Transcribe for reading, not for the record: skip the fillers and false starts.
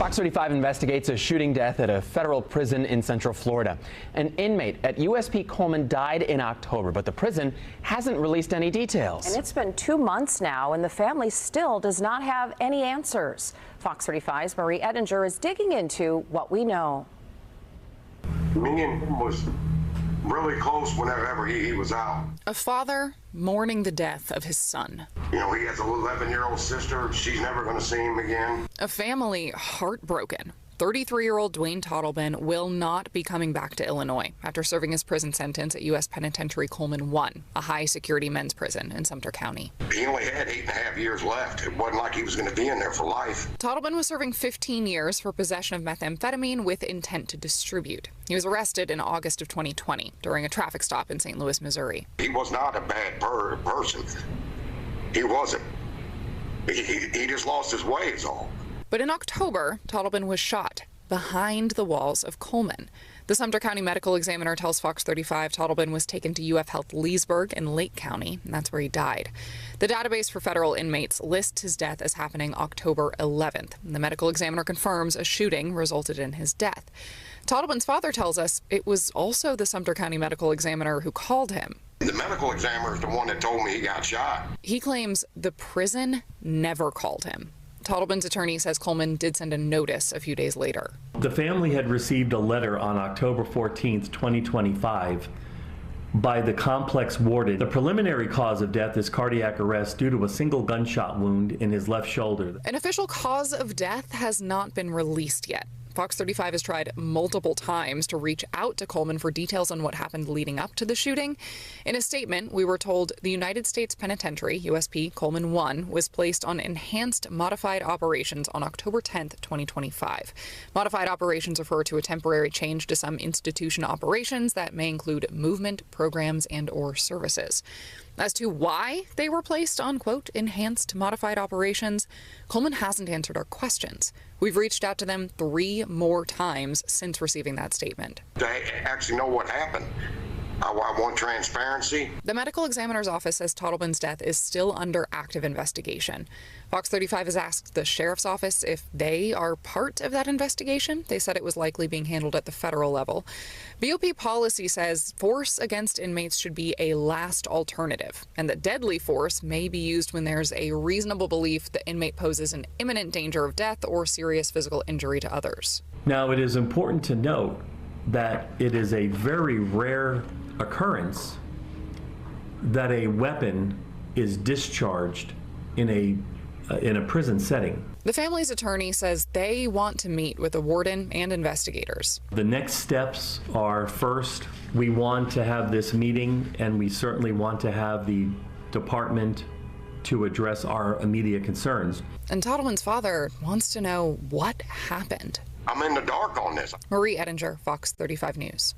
Fox 35 investigates a shooting death at a federal prison in Central Florida. An inmate at USP Coleman died in October, but the prison hasn't released any details. And it's been 2 months now, and the family still does not have any answers. Fox 35's Marie Ettinger is digging into what we know. Me and him was really close whenever he was out. A father mourning the death of his son. You know, he has a 11-year-old sister. She's never going to see him again. A family heartbroken. 33-year-old Dwayne Toddleben will not be coming back to Illinois after serving his prison sentence at U.S. Penitentiary Coleman 1, a high-security men's prison in Sumter County. He only had 8.5 years left. It wasn't like he was going to be in there for life. Toddleben was serving 15 years for possession of methamphetamine with intent to distribute. He was arrested in August of 2020 during a traffic stop in St. Louis, Missouri. He was not a bad person. He wasn't. He just lost his way is all. But in October, Toddleben was shot behind the walls of Coleman. The Sumter County Medical Examiner tells Fox 35 Toddleben was taken to UF Health Leesburg in Lake County, and that's where he died. The database for federal inmates lists his death as happening October 11th. The medical examiner confirms a shooting resulted in his death. Toddleben's father tells us it was also the Sumter County Medical Examiner who called him. The medical examiner is the one that told me he got shot. He claims the prison never called him. Toddleben's attorney says Coleman did send a notice a few days later. The family had received a letter on October 14th, 2025 by the complex warden. The preliminary cause of death is cardiac arrest due to a single gunshot wound in his left shoulder. An official cause of death has not been released yet. Fox 35 has tried multiple times to reach out to Coleman for details on what happened leading up to the shooting. In a statement, we were told the United States Penitentiary, USP Coleman 1, was placed on enhanced modified operations on October 10th, 2025. Modified operations refer to a temporary change to some institution operations that may include movement, programs, and/or services. As to why they were placed on, quote, enhanced modified operations, Coleman hasn't answered our questions. We've reached out to them 3 more times since receiving that statement. They actually know what happened. I want transparency. The medical examiner's office says Toddleben's death is still under active investigation. Fox 35 has asked the sheriff's office if they are part of that investigation. They said it was likely being handled at the federal level. BOP policy says force against inmates should be a last alternative, and that deadly force may be used when there's a reasonable belief the inmate poses an imminent danger of death or serious physical injury to others. Now, it is important to note that it is a very rare occurrence that a weapon is discharged in a prison setting. The family's attorney says they want to meet with the warden and investigators. The next steps are, first, we want to have this meeting, and we certainly want to have the department to address our immediate concerns. And Toddleben's father wants to know what happened. I'm in the dark on this. Marie Ettinger, Fox 35 News.